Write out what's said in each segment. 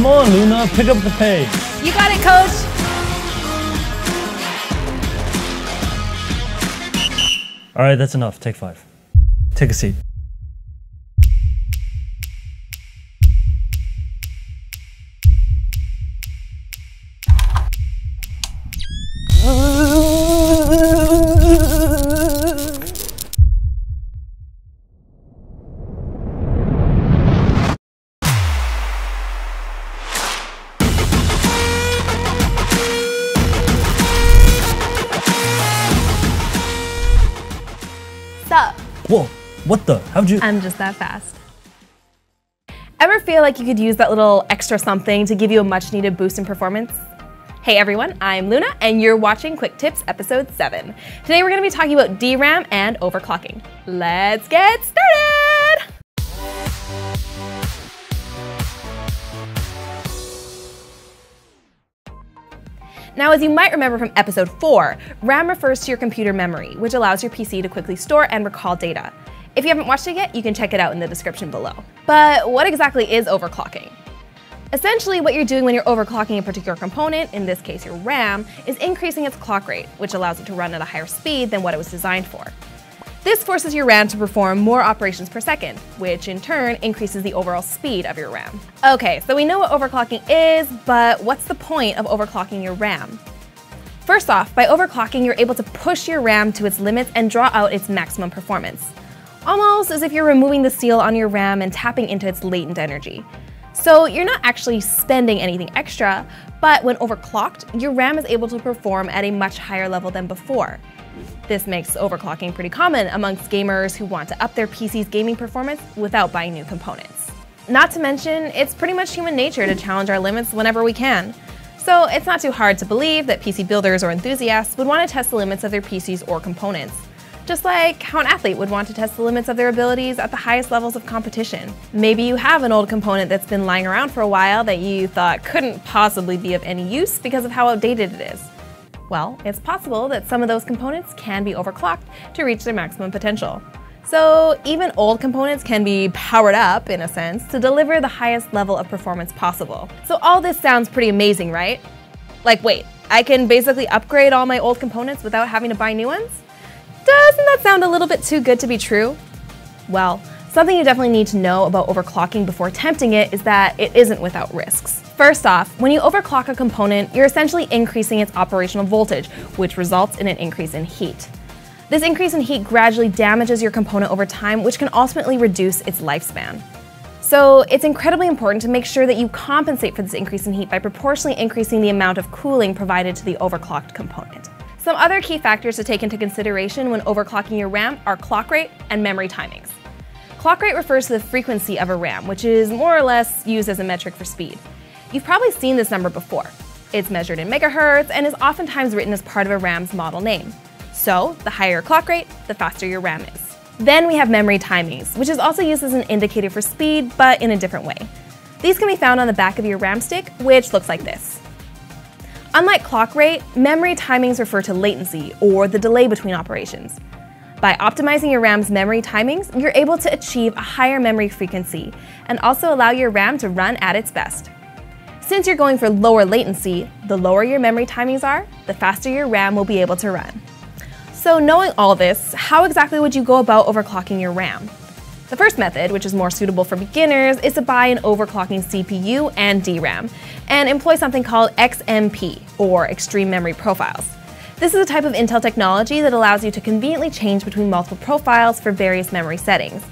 Come on, Luna, pick up the pace. You got it, coach. All right, that's enough. Take 5. Take a seat. Sup? Whoa, what the? How'd you? I'm just that fast. Ever feel like you could use that little extra something to give you a much needed boost in performance? Hey everyone, I'm Luna and you're watching QuickTips EP7. Today we're going to be talking about DRAM and overclocking. Let's get started! Now, as you might remember from episode 4, RAM refers to your computer memory, which allows your PC to quickly store and recall data. If you haven't watched it yet, you can check it out in the description below. But what exactly is overclocking? Essentially, what you're doing when you're overclocking a particular component, in this case your RAM, is increasing its clock rate, which allows it to run at a higher speed than what it was designed for. This forces your RAM to perform more operations per second, which in turn increases the overall speed of your RAM. Okay, so we know what overclocking is, but what's the point of overclocking your RAM? First off, by overclocking, you're able to push your RAM to its limits and draw out its maximum performance. Almost as if you're removing the seal on your RAM and tapping into its latent energy. So you're not actually spending anything extra, but when overclocked, your RAM is able to perform at a much higher level than before. This makes overclocking pretty common amongst gamers who want to up their PC's gaming performance without buying new components. Not to mention, it's pretty much human nature to challenge our limits whenever we can. So it's not too hard to believe that PC builders or enthusiasts would want to test the limits of their PCs or components. Just like how an athlete would want to test the limits of their abilities at the highest levels of competition. Maybe you have an old component that's been lying around for a while that you thought couldn't possibly be of any use because of how outdated it is. Well, it's possible that some of those components can be overclocked to reach their maximum potential. So even old components can be powered up, in a sense, to deliver the highest level of performance possible. So all this sounds pretty amazing, right? Like, wait, I can basically upgrade all my old components without having to buy new ones? Doesn't that sound a little bit too good to be true? Well, something you definitely need to know about overclocking before attempting it is that it isn't without risks. First off, when you overclock a component, you're essentially increasing its operational voltage, which results in an increase in heat. This increase in heat gradually damages your component over time, which can ultimately reduce its lifespan. So it's incredibly important to make sure that you compensate for this increase in heat by proportionally increasing the amount of cooling provided to the overclocked component. Some other key factors to take into consideration when overclocking your RAM are clock rate and memory timings. Clock rate refers to the frequency of a RAM, which is more or less used as a metric for speed. You've probably seen this number before. It's measured in megahertz and is oftentimes written as part of a RAM's model name. So, the higher your clock rate, the faster your RAM is. Then we have memory timings, which is also used as an indicator for speed, but in a different way. These can be found on the back of your RAM stick, which looks like this. Unlike clock rate, memory timings refer to latency, or the delay between operations. By optimizing your RAM's memory timings, you're able to achieve a higher memory frequency and also allow your RAM to run at its best. Since you're going for lower latency, the lower your memory timings are, the faster your RAM will be able to run. So knowing all this, how exactly would you go about overclocking your RAM? The first method, which is more suitable for beginners, is to buy an overclocking CPU and DRAM, and employ something called XMP, or Extreme Memory Profiles. This is a type of Intel technology that allows you to conveniently change between multiple profiles for various memory settings.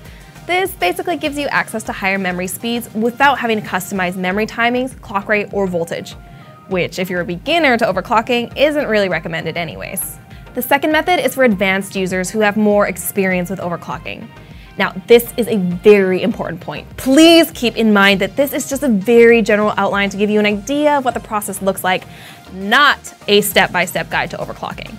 This basically gives you access to higher memory speeds without having to customize memory timings, clock rate, or voltage, which, if you're a beginner to overclocking, isn't really recommended anyways. The second method is for advanced users who have more experience with overclocking. Now, this is a very important point. Please keep in mind that this is just a very general outline to give you an idea of what the process looks like, not a step-by-step guide to overclocking.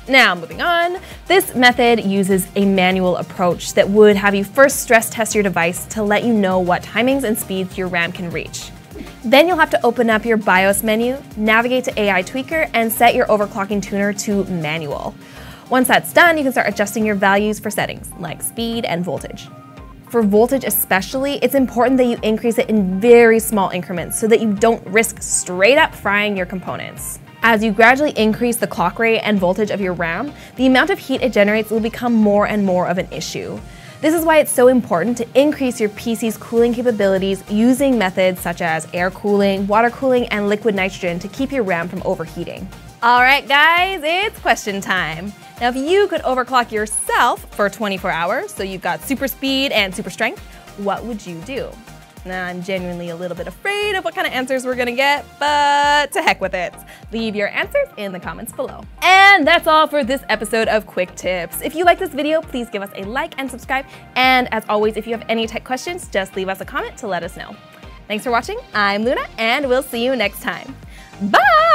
Now, moving on, this method uses a manual approach that would have you first stress test your device to let you know what timings and speeds your RAM can reach. Then you'll have to open up your BIOS menu, navigate to AI Tweaker, and set your overclocking tuner to manual. Once that's done, you can start adjusting your values for settings like speed and voltage. For voltage especially, it's important that you increase it in very small increments so that you don't risk straight up frying your components. As you gradually increase the clock rate and voltage of your RAM, the amount of heat it generates will become more and more of an issue. This is why it's so important to increase your PC's cooling capabilities using methods such as air cooling, water cooling, and liquid nitrogen to keep your RAM from overheating. Alright guys, it's question time. Now if you could overclock yourself for 24 hours, so you've got super speed and super strength, what would you do? Now I'm genuinely a little bit afraid of what kind of answers we're gonna get, but to heck with it. Leave your answers in the comments below. And that's all for this episode of Quick Tips. If you like this video, please give us a like and subscribe. And as always, if you have any tech questions, just leave us a comment to let us know. Thanks for watching. I'm Luna, and we'll see you next time. Bye!